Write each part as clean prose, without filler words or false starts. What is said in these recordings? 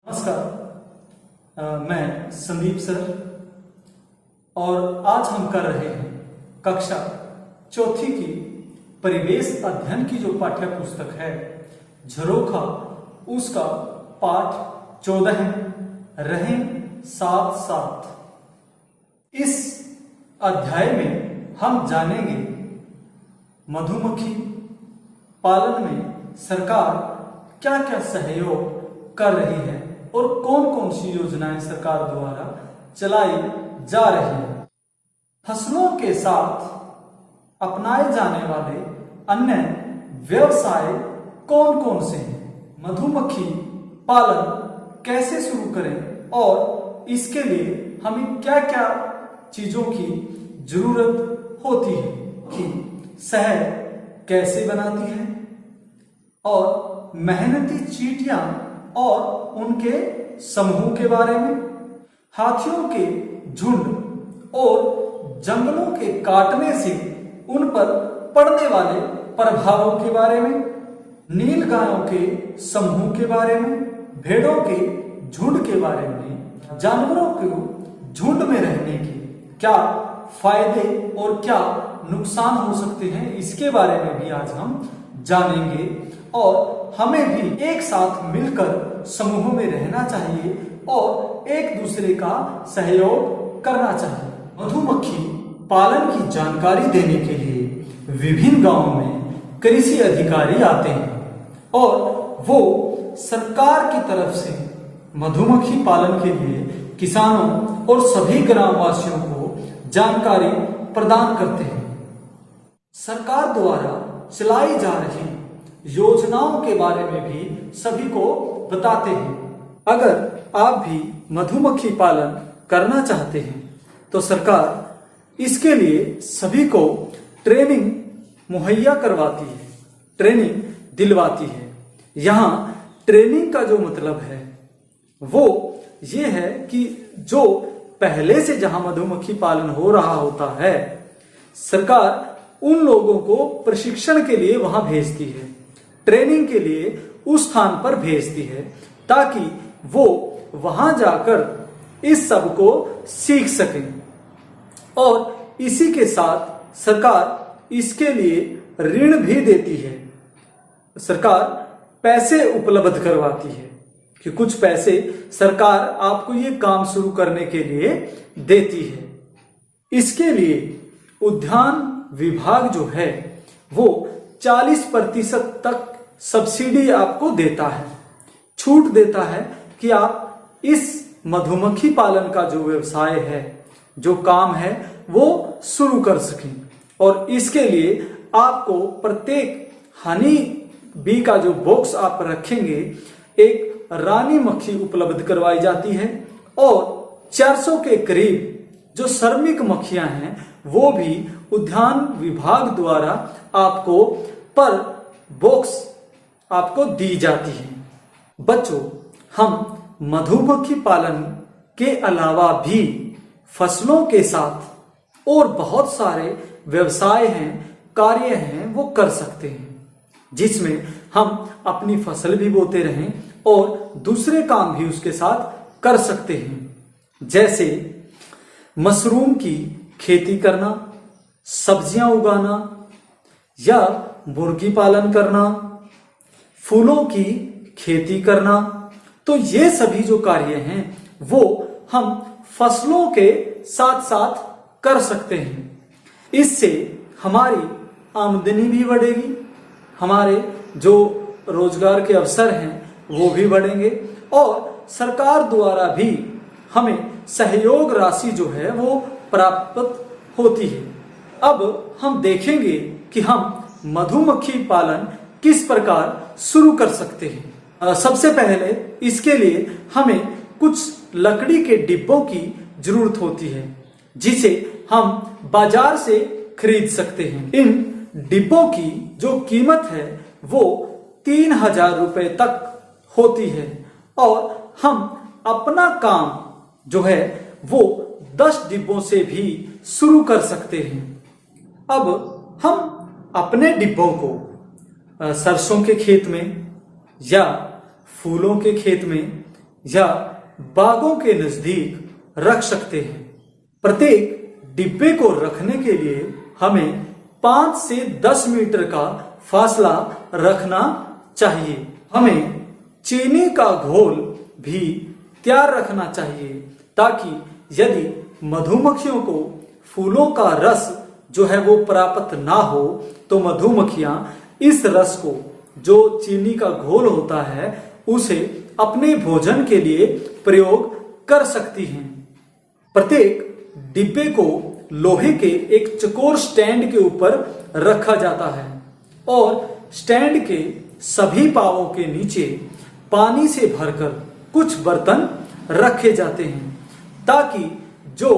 नमस्कार, मैं संदीप सर और आज हम कर रहे हैं कक्षा चौथी की परिवेश अध्ययन की जो पाठ्य पुस्तक है झरोखा, उसका पाठ 14 है, रहें साथ साथ। इस अध्याय में हम जानेंगे मधुमक्खी पालन में सरकार क्या क्या सहयोग कर रही है और कौन कौन सी योजनाएं सरकार द्वारा चलाई जा रही है। फसलों के साथ अपनाए जाने वाले अन्य व्यवसाय कौन कौन से हैं, मधुमक्खी पालन कैसे शुरू करें और इसके लिए हमें क्या क्या चीजों की जरूरत होती है, कि शहद कैसे बनाती है और मेहनती चींटियां और उनके समूह के बारे में, हाथियों के झुंड और जंगलों के काटने से उन पर पड़ने वाले प्रभावों के बारे में, नील गायों के समूह के बारे में, भेड़ों के झुंड के बारे में, जानवरों के झुंड में रहने के क्या फायदे और क्या नुकसान हो सकते हैं, इसके बारे में भी आज हम जानेंगे। और हमें भी एक साथ मिलकर समूहों में रहना चाहिए और एक दूसरे का सहयोग करना चाहिए। मधुमक्खी पालन की जानकारी देने के लिए विभिन्न गांवों में कृषि अधिकारी आते हैं और वो सरकार की तरफ से मधुमक्खी पालन के लिए किसानों और सभी ग्रामवासियों को जानकारी प्रदान करते हैं। सरकार द्वारा चलाई जा रही योजनाओं के बारे में भी सभी को बताते हैं। अगर आप भी मधुमक्खी पालन करना चाहते हैं तो सरकार इसके लिए सभी को ट्रेनिंग मुहैया करवाती है, ट्रेनिंग दिलवाती है। यहाँ ट्रेनिंग का जो मतलब है वो ये है कि जो पहले से जहां मधुमक्खी पालन हो रहा होता है, सरकार उन लोगों को प्रशिक्षण के लिए वहां भेजती है, ट्रेनिंग के लिए उस स्थान पर भेजती है ताकि वो वहां जाकर इस सब को सीख सकें। और इसी के साथ सरकार इसके लिए ऋण भी देती है, सरकार पैसे उपलब्ध करवाती है कि कुछ पैसे सरकार आपको ये काम शुरू करने के लिए देती है। इसके लिए उद्यान विभाग जो है वो 40% तक सब्सिडी आपको देता है, छूट देता है कि आप इस मधुमक्खी पालन का जो व्यवसाय है, जो काम है, वो शुरू कर सकें। और इसके लिए आपको प्रत्येक हनी बी का जो बॉक्स आप रखेंगे, एक रानी मक्खी उपलब्ध करवाई जाती है और 400 के करीब जो श्रमिक मक्खियां हैं वो भी उद्यान विभाग द्वारा आपको पर बॉक्स आपको दी जाती है। बच्चों, हम मधुमक्खी पालन के अलावा भी फसलों के साथ और बहुत सारे व्यवसाय हैं, कार्य हैं, वो कर सकते हैं, जिसमें हम अपनी फसल भी बोते रहें और दूसरे काम भी उसके साथ कर सकते हैं। जैसे मशरूम की खेती करना, सब्जियां उगाना या मुर्गी पालन करना, फूलों की खेती करना। तो ये सभी जो कार्य हैं वो हम फसलों के साथ साथ कर सकते हैं। इससे हमारी आमदनी भी बढ़ेगी, हमारे जो रोजगार के अवसर हैं वो भी बढ़ेंगे और सरकार द्वारा भी हमें सहयोग राशि जो है वो प्राप्त होती है। अब हम देखेंगे कि हम मधुमक्खी पालन किस प्रकार शुरू कर सकते हैं। सबसे पहले इसके लिए हमें कुछ लकड़ी के डिब्बों की जरूरत होती है, जिसे हम बाजार से खरीद सकते हैं। इन डिब्बों की जो कीमत है वो 3000 रुपए तक होती है और हम अपना काम जो है वो 10 डिब्बों से भी शुरू कर सकते हैं। अब हम अपने डिब्बों को सरसों के खेत में या फूलों के खेत में या बागों के नजदीक रख सकते हैं। प्रत्येक डिब्बे को रखने के लिए हमें 5 से 10 मीटर का फासला रखना चाहिए। हमें चीनी का घोल भी तैयार रखना चाहिए ताकि यदि मधुमक्खियों को फूलों का रस जो है वो प्राप्त ना हो तो मधुमक्खियां इस रस को, जो चीनी का घोल होता है, उसे अपने भोजन के लिए प्रयोग कर सकती हैं। प्रत्येक डिब्बे को लोहे के एक चौकोर स्टैंड के ऊपर रखा जाता है और स्टैंड के सभी पावों के नीचे पानी से भरकर कुछ बर्तन रखे जाते हैं ताकि जो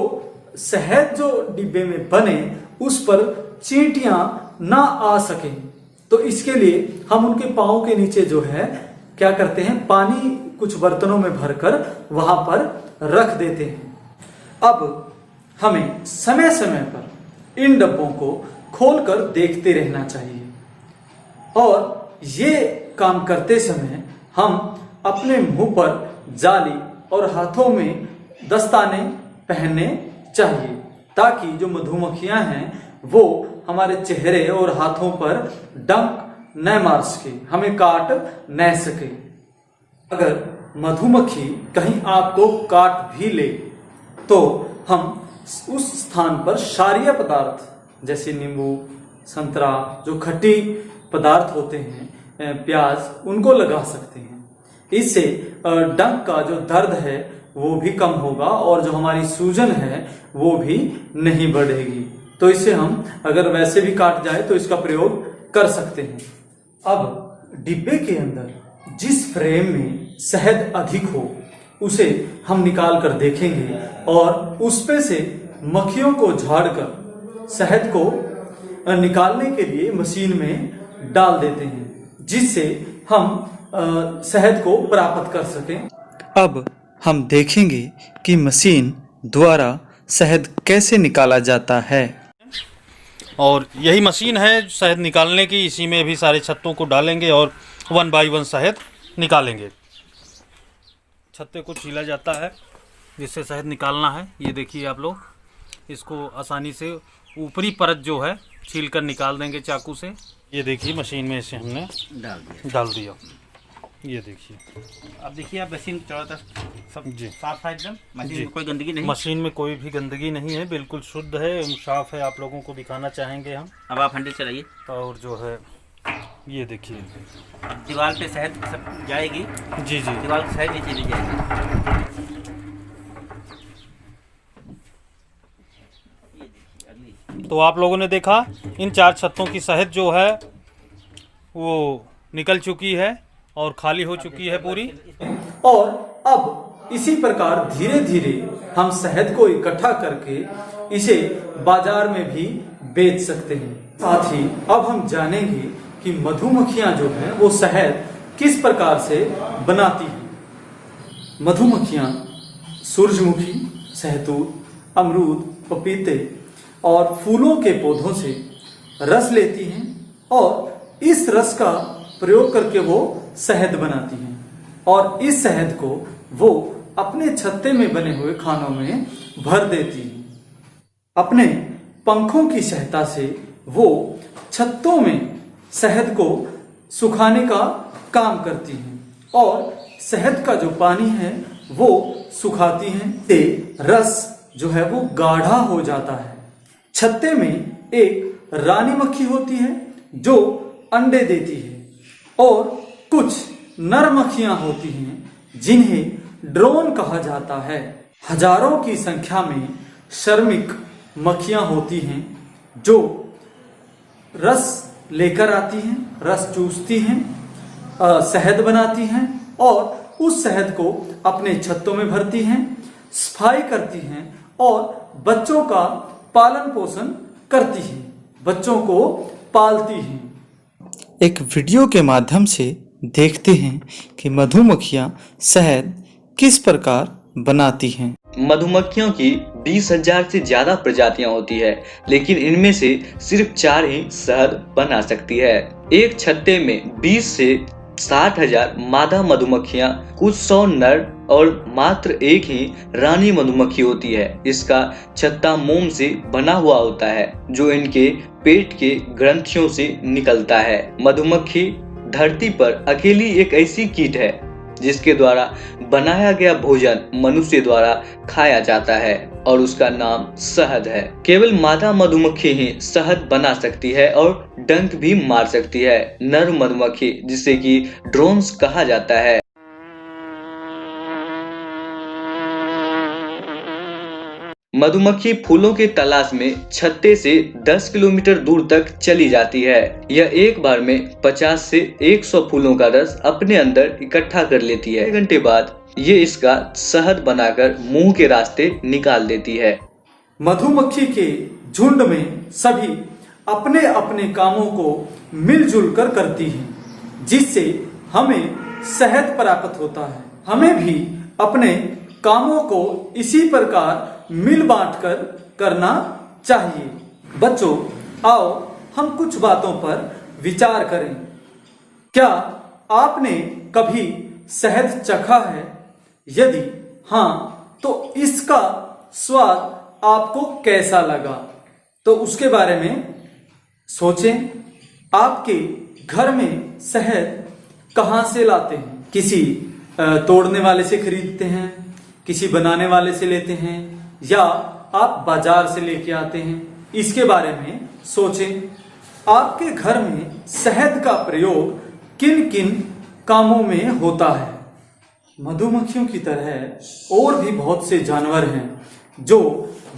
शहद जो डिब्बे में बने उस पर चींटियां ना आ सकें। तो इसके लिए हम उनके पांव के नीचे जो है क्या करते हैं, पानी कुछ बर्तनों में भरकर वहां पर रख देते हैं। अब हमें समय समय पर इन डब्बों को खोलकर देखते रहना चाहिए और ये काम करते समय हम अपने मुंह पर जाली और हाथों में दस्ताने पहनने चाहिए ताकि जो मधुमक्खियां हैं वो हमारे चेहरे और हाथों पर डंक न मार सके, हमें काट न सके। अगर मधुमक्खी कहीं आपको काट भी ले तो हम उस स्थान पर क्षारीय पदार्थ जैसे नींबू, संतरा, जो खट्टी पदार्थ होते हैं, प्याज, उनको लगा सकते हैं। इससे डंक का जो दर्द है वो भी कम होगा और जो हमारी सूजन है वो भी नहीं बढ़ेगी। तो इससे हम अगर वैसे भी काट जाए तो इसका प्रयोग कर सकते हैं। अब डिब्बे के अंदर जिस फ्रेम में शहद अधिक हो उसे हम निकाल कर देखेंगे और उस पे से मक्खियों को झाड़कर शहद को निकालने के लिए मशीन में डाल देते हैं जिससे हम शहद को प्राप्त कर सकें। अब हम देखेंगे कि मशीन द्वारा शहद कैसे निकाला जाता है। और यही मशीन है शहद निकालने की। इसी में भी सारे छत्तों को डालेंगे और 1 बाय 1 शहद निकालेंगे। छत्ते को छीला जाता है जिससे शहद निकालना है। ये देखिए आप लोग, इसको आसानी से ऊपरी परत जो है छील कर निकाल देंगे चाकू से। ये देखिए मशीन में इसे हमने डाल दिया। ये देखिए, अब देखिए आप मशीन चारों तरफ सब जी साफ है एकदम। मशीन में कोई गंदगी नहीं। मशीन में कोई भी गंदगी नहीं है, बिल्कुल शुद्ध है, साफ है। आप लोगों को दिखाना चाहेंगे हम। अब आप हंडी चलाइए और जो है ये देखिए दीवार पे शहद सब जाएगी। जी जी, दीवार की शहद नीचे भी जाएगी। तो आप लोगों ने देखा इन 4 छत्तों की शहद जो है वो निकल चुकी है और खाली हो चुकी है पूरी। और अब इसी प्रकार धीरे धीरे हम शहद को इकट्ठा करके इसे बाजार में भी बेच सकते हैं। साथ ही अब हम जानेंगे कि मधुमक्खियां जो हैं वो शहद किस प्रकार से बनाती हैं। मधुमक्खियां सूरजमुखी, शहतूत, अमरूद, पपीते और फूलों के पौधों से रस लेती हैं और इस रस का प्रयोग करके वो शहद बनाती हैं और इस शहद को वो अपने छत्ते में बने हुए खानों में भर देती हैं। अपने पंखों की सहायता से वो छत्तों में शहद को सुखाने का काम करती हैं और शहद का जो पानी है वो सुखाती हैं। ते रस जो है वो गाढ़ा हो जाता है। छत्ते में एक रानी मक्खी होती है जो अंडे देती है और कुछ नर मक्खियां होती हैं जिन्हें ड्रोन कहा जाता है। हजारों की संख्या में श्रमिक मक्खियां होती हैं जो रस लेकर आती हैं, रस चूसती हैं, शहद बनाती हैं और उस शहद को अपने छत्तों में भरती हैं, सफाई करती हैं और बच्चों का पालन पोषण करती हैं, बच्चों को पालती हैं। एक वीडियो के माध्यम से देखते हैं कि मधुमक्खियां शहद किस प्रकार बनाती हैं। मधुमक्खियों की 20,000 से ज्यादा प्रजातियां होती है, लेकिन इनमें से सिर्फ 4 ही शहद बना सकती है। एक छत्ते में 20 से 60,000 मादा मधुमक्खियां, कुछ 100 नर और मात्र एक ही रानी मधुमक्खी होती है। इसका छत्ता मोम से बना हुआ होता है जो इनके पेट के ग्रंथियों से निकलता है। मधुमक्खी धरती पर अकेली एक ऐसी कीट है जिसके द्वारा बनाया गया भोजन मनुष्य द्वारा खाया जाता है और उसका नाम शहद है। केवल मादा मधुमक्खी ही शहद बना सकती है और डंक भी मार सकती है। नर मधुमक्खी, जिसे कि ड्रोन्स कहा जाता है, मधुमक्खी फूलों के तलाश में छत्ते से 10 किलोमीटर दूर तक चली जाती है। यह एक बार में 50 से 100 फूलों का रस अपने अंदर इकट्ठा कर लेती है। 1 घंटे बाद ये इसका शहद बनाकर मुंह के रास्ते निकाल देती है। मधुमक्खी के झुंड में सभी अपने अपने कामों को मिलजुल कर करती हैं, जिससे हमें शहद प्राप्त होता है। हमें भी अपने कामों को इसी प्रकार मिल बांट कर करना चाहिए। बच्चों, आओ हम कुछ बातों पर विचार करें। क्या आपने कभी शहद चखा है? यदि हाँ, तो इसका स्वाद आपको कैसा लगा? तो उसके बारे में सोचें। आपके घर में शहद कहाँ से लाते हैं? किसी तोड़ने वाले से खरीदते हैं, किसी बनाने वाले से लेते हैं, या आप बाजार से लेके आते हैं? इसके बारे में सोचें। आपके घर में शहद का प्रयोग किन किन कामों में होता है? मधुमक्खियों की तरह और भी बहुत से जानवर हैं जो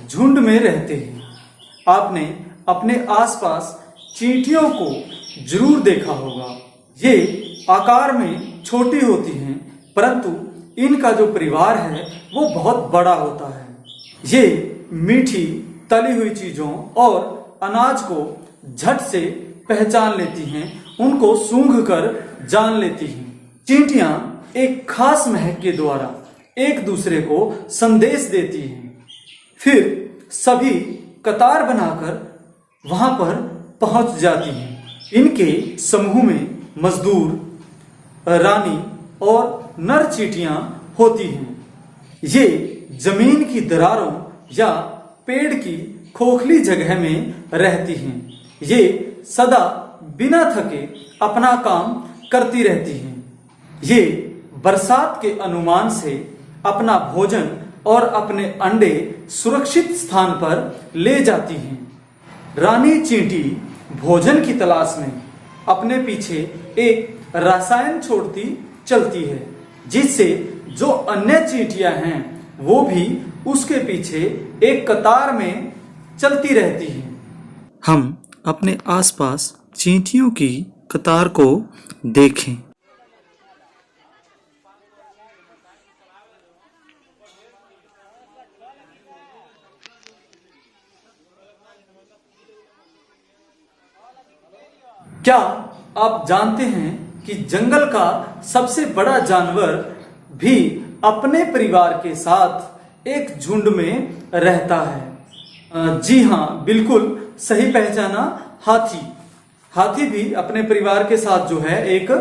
झुंड में रहते हैं। आपने अपने आसपास चींटियों को जरूर देखा होगा। ये आकार में छोटी होती हैं, परंतु इनका जो परिवार है वो बहुत बड़ा होता है। ये मीठी तली हुई चीजों और अनाज को झट से पहचान लेती हैं, उनको सूंघ कर जान लेती हैं। चींटियां एक खास महक के द्वारा एक दूसरे को संदेश देती हैं। फिर सभी कतार बनाकर वहां पर पहुंच जाती हैं। इनके समूह में मजदूर, रानी और नर चींटियां होती हैं। ये जमीन की दरारों या पेड़ की खोखली जगह में रहती हैं। ये सदा बिना थके अपना काम करती रहती हैं। ये बरसात के अनुमान से अपना भोजन और अपने अंडे सुरक्षित स्थान पर ले जाती हैं। रानी चींटी भोजन की तलाश में अपने पीछे एक रसायन छोड़ती चलती है, जिससे जो अन्य चींटियां हैं वो भी उसके पीछे एक कतार में चलती रहती हैं। हम अपने आसपास चींटियों की कतार को देखें। क्या आप जानते हैं कि जंगल का सबसे बड़ा जानवर भी अपने परिवार के साथ एक झुंड में रहता है? जी हाँ, बिल्कुल सही पहचाना, हाथी। हाथी भी अपने परिवार के साथ जो है एक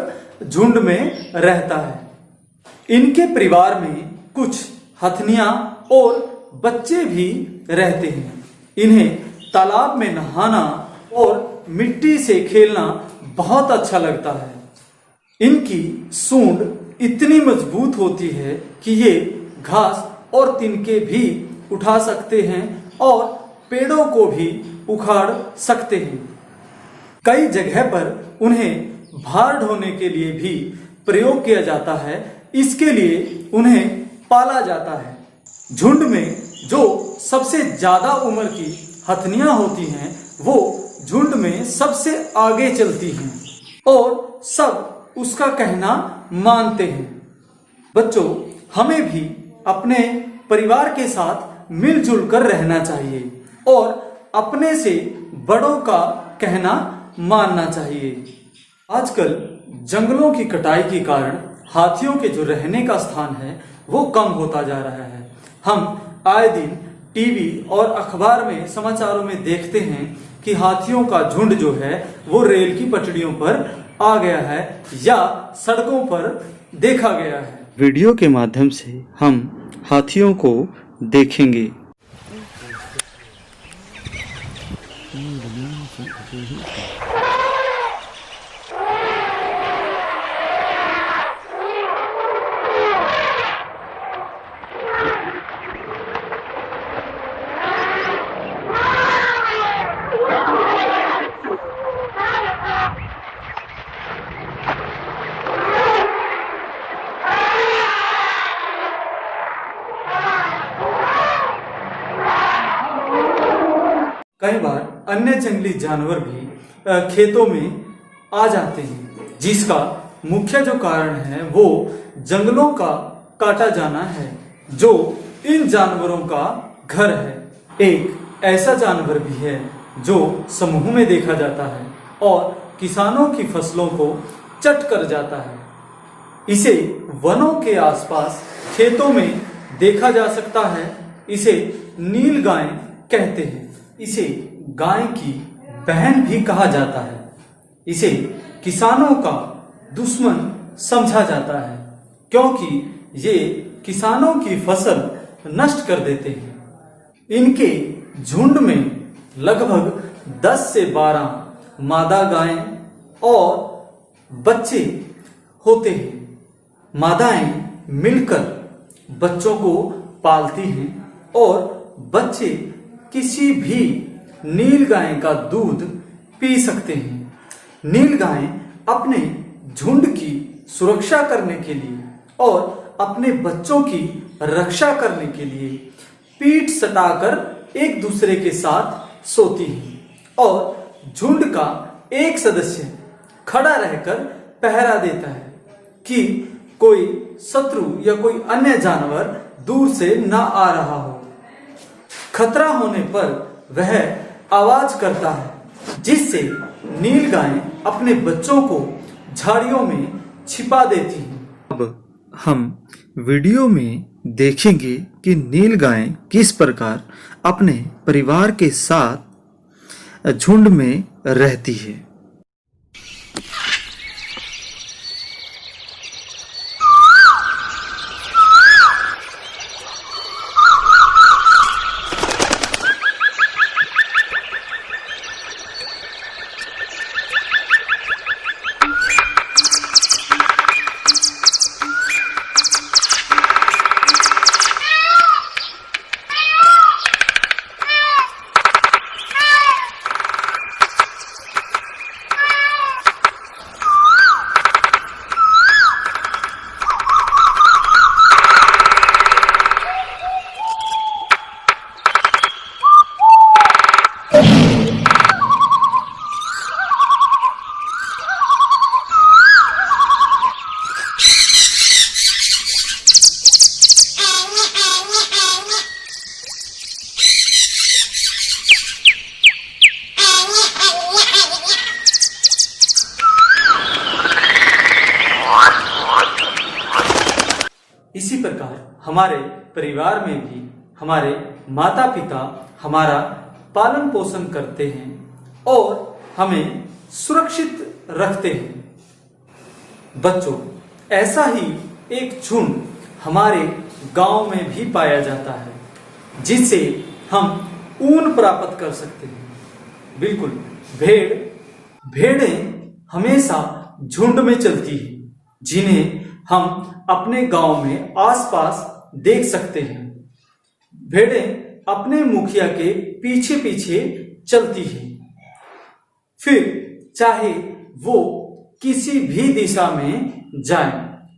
झुंड में रहता है। इनके परिवार में कुछ हथनियां और बच्चे भी रहते हैं। इन्हें तालाब में नहाना और मिट्टी से खेलना बहुत अच्छा लगता है। इनकी सूंड इतनी मजबूत होती है कि ये घास और तिनके भी उठा सकते हैं और पेड़ों को भी उखाड़ सकते हैं। कई जगह पर उन्हें भार ढोने के लिए भी प्रयोग किया जाता है। इसके लिए उन्हें पाला जाता है। झुंड में जो सबसे ज्यादा उम्र की हथनियां होती हैं वो झुंड में सबसे आगे चलती हैं और सब उसका कहना मानते हैं। बच्चों, हमें भी अपने परिवार के साथ मिलजुल कर रहना चाहिए और अपने से बड़ों का कहना मानना चाहिए। आजकल जंगलों की कटाई के कारण हाथियों के जो रहने का स्थान है वो कम होता जा रहा है। हम आए दिन टीवी और अखबार में, समाचारों में देखते हैं कि हाथियों का झुंड जो है वो रेल की पटरियों पर आ गया है या सड़कों पर देखा गया है। वीडियो के माध्यम से हम हाथियों को देखेंगे। कई बार अन्य जंगली जानवर भी खेतों में आ जाते हैं, जिसका मुख्य जो कारण है वो जंगलों का काटा जाना है, जो इन जानवरों का घर है। एक ऐसा जानवर भी है जो समूह में देखा जाता है और किसानों की फसलों को चट कर जाता है। इसे वनों के आसपास खेतों में देखा जा सकता है। इसे नील गाय कहते हैं। इसे गाय की बहन भी कहा जाता है। इसे किसानों का दुश्मन समझा जाता है, क्योंकि ये किसानों की फसल नष्ट कर देते हैं। इनके झुंड में लगभग 10 से 12 मादा गायें और बच्चे होते हैं। मादाएं मिलकर बच्चों को पालती हैं और बच्चे किसी भी नील गाय का दूध पी सकते हैं। नील गाय अपने झुंड की सुरक्षा करने के लिए और अपने बच्चों की रक्षा करने के लिए पीठ सटाकर एक दूसरे के साथ सोती हैं और झुंड का एक सदस्य खड़ा रहकर पहरा देता है कि कोई शत्रु या कोई अन्य जानवर दूर से ना आ रहा हो। खतरा होने पर वह आवाज करता है, जिससे नील गाय अपने बच्चों को झाड़ियों में छिपा देती हैं। अब हम वीडियो में देखेंगे कि नील गाय किस प्रकार अपने परिवार के साथ झुंड में रहती है। इसी प्रकार हमारे परिवार में भी हमारे माता पिता हमारा पालन पोषण करते हैं और हमें सुरक्षित रखते हैं। बच्चों, ऐसा ही एक झुंड हमारे गांव में भी पाया जाता है, जिससे हम ऊन प्राप्त कर सकते हैं। बिल्कुल, भेड़ें हमेशा झुंड में चलती हैं, जिन्हें हम अपने गांव में आसपास देख सकते हैं। भेड़ें अपने मुखिया के पीछे पीछे चलती हैं। फिर चाहे वो किसी भी दिशा में जाएं,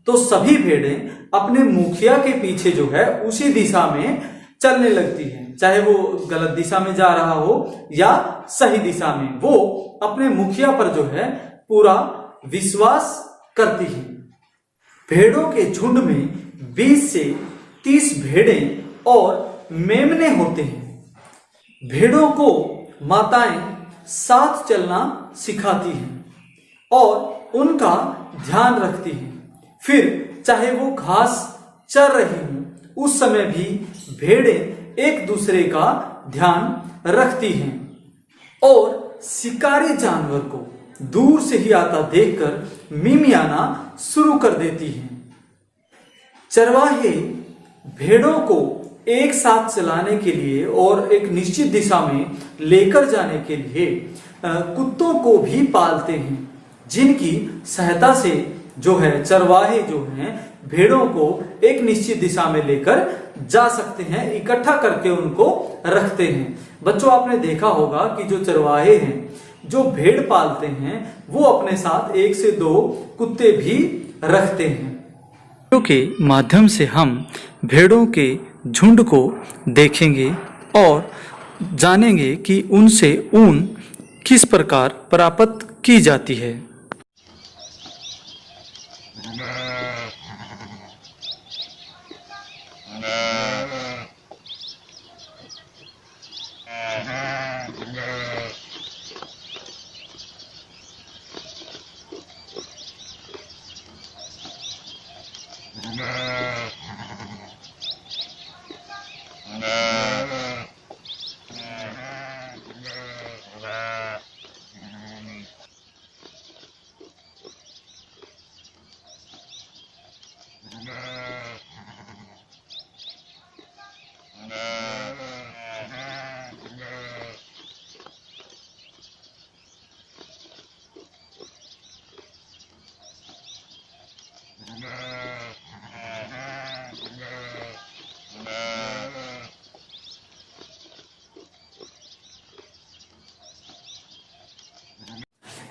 तो सभी भेड़ें अपने मुखिया के पीछे जो है उसी दिशा में चलने लगती हैं। चाहे वो गलत दिशा में जा रहा हो या सही दिशा में, वो अपने मुखिया पर जो है पूरा विश्वास करती है। भेड़ों के झुंड में 20 से 30 भेड़ें और मेमने होते हैं। भेड़ों को माताएं साथ चलना सिखाती हैं और उनका ध्यान रखती हैं। फिर चाहे वो घास चर रही हों, उस समय भी भेड़ें एक दूसरे का ध्यान रखती हैं और शिकारी जानवर को दूर से ही आता देखकर मिमियाना शुरू कर देती हैं। चरवाहे भेड़ों को एक साथ चलाने के लिए और एक निश्चित दिशा में लेकर जाने के लिए कुत्तों को भी पालते हैं, जिनकी सहायता से जो है चरवाहे जो हैं भेड़ों को एक निश्चित दिशा में लेकर जा सकते हैं, इकट्ठा करके उनको रखते हैं। बच्चों, आपने देखा होगा कि जो चरवाहे हैं जो भेड़ पालते हैं वो अपने साथ 1 से 2 कुत्ते भी रखते हैं। वीडियो के माध्यम से हम भेड़ों के झुंड को देखेंगे और जानेंगे कि उनसे ऊन किस प्रकार प्राप्त की जाती है।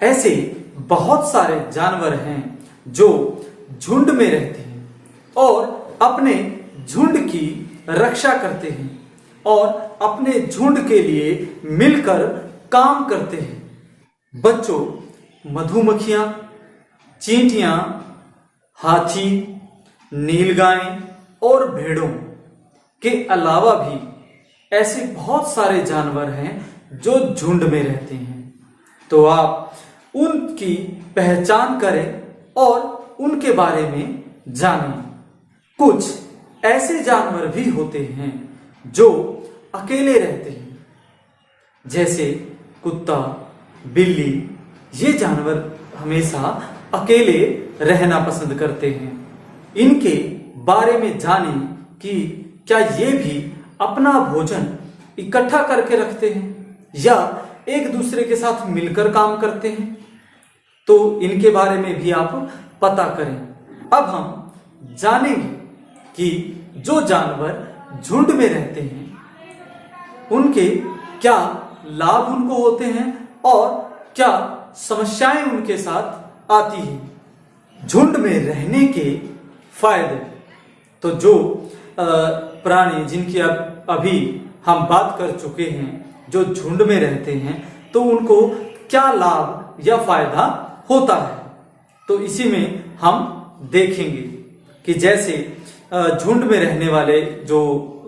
ऐसे बहुत सारे जानवर हैं जो झुंड में रहते हैं और अपने झुंड की रक्षा करते हैं और अपने झुंड के लिए मिलकर काम करते हैं। बच्चों, मधुमक्खियां, चींटियां, हाथी, नीलगाय और भेड़ों के अलावा भी ऐसे बहुत सारे जानवर हैं जो झुंड में रहते हैं। तो आप उनकी पहचान करें और उनके बारे में जानें। कुछ ऐसे जानवर भी होते हैं जो अकेले रहते हैं, जैसे कुत्ता, बिल्ली। ये जानवर हमेशा अकेले रहना पसंद करते हैं। इनके बारे में जानें कि क्या ये भी अपना भोजन इकट्ठा करके रखते हैं या एक दूसरे के साथ मिलकर काम करते हैं। तो इनके बारे में भी आप पता करें। अब हम जानेंगे कि जो जानवर झुंड में रहते हैं उनके क्या लाभ उनको होते हैं और क्या समस्याएं उनके साथ आती हैं। झुंड में रहने के फायदे, तो जो प्राणी जिनकी अभी हम बात कर चुके हैं, जो झुंड में रहते हैं, तो उनको क्या लाभ या फायदा होता है, तो इसी में हम देखेंगे कि जैसे झुंड में रहने वाले जो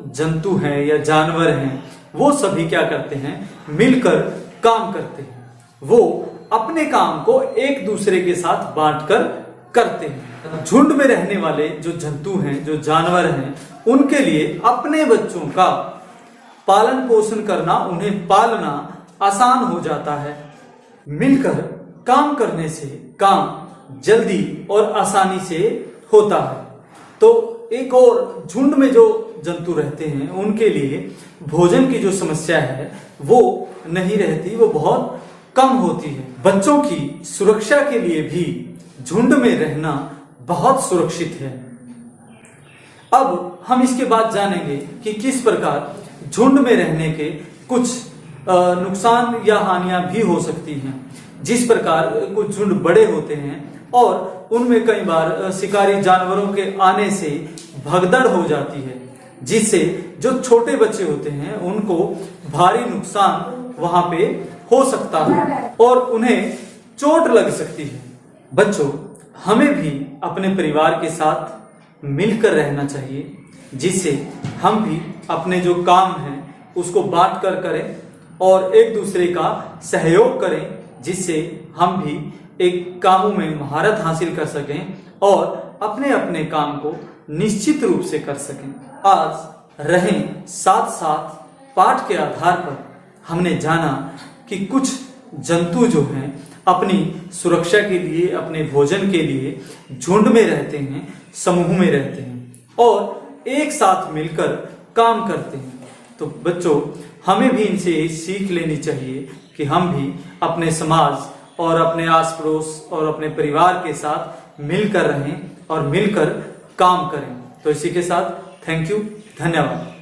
जंतु हैं या जानवर हैं वो सभी क्या करते हैं, मिलकर काम करते हैं। वो अपने काम को एक दूसरे के साथ बांटकर करते हैं। झुंड में रहने वाले जो जंतु हैं, जो जानवर हैं, उनके लिए अपने बच्चों का पालन पोषण करना, उन्हें पालना आसान हो जाता है। मिलकर काम करने से काम जल्दी और आसानी से होता है। तो एक और झुंड में जो जंतु रहते हैं उनके लिए भोजन की जो समस्या है वो नहीं रहती, वो बहुत कम होती है। बच्चों की सुरक्षा के लिए भी झुंड में रहना बहुत सुरक्षित है। अब हम इसके बाद जानेंगे कि किस प्रकार झुंड में रहने के कुछ नुकसान या हानियां भी हो सकती हैं। जिस प्रकार कुछ झुंड बड़े होते हैं और उनमें कई बार शिकारी जानवरों के आने से भगदड़ हो जाती है, जिससे जो छोटे बच्चे होते हैं उनको भारी नुकसान वहां पे हो सकता है और उन्हें चोट लग सकती है। बच्चों, हमें भी अपने परिवार के साथ मिलकर रहना चाहिए, जिससे हम भी अपने जो काम है उसको बांट कर करें और एक दूसरे का सहयोग करें, जिससे हम भी एक कामों में महारत हासिल कर सकें और अपने अपने काम को निश्चित रूप से कर सकें। आज रहें साथ साथ पाठ के आधार पर हमने जाना कि कुछ जंतु जो हैं अपनी सुरक्षा के लिए, अपने भोजन के लिए झुंड में रहते हैं, समूह में रहते हैं और एक साथ मिलकर काम करते हैं। तो बच्चों, हमें भी इनसे यही सीख लेनी चाहिए कि हम भी अपने समाज और अपने आस पड़ोस और अपने परिवार के साथ मिलकर रहें और मिलकर काम करें। तो इसी के साथ थैंक यू, धन्यवाद।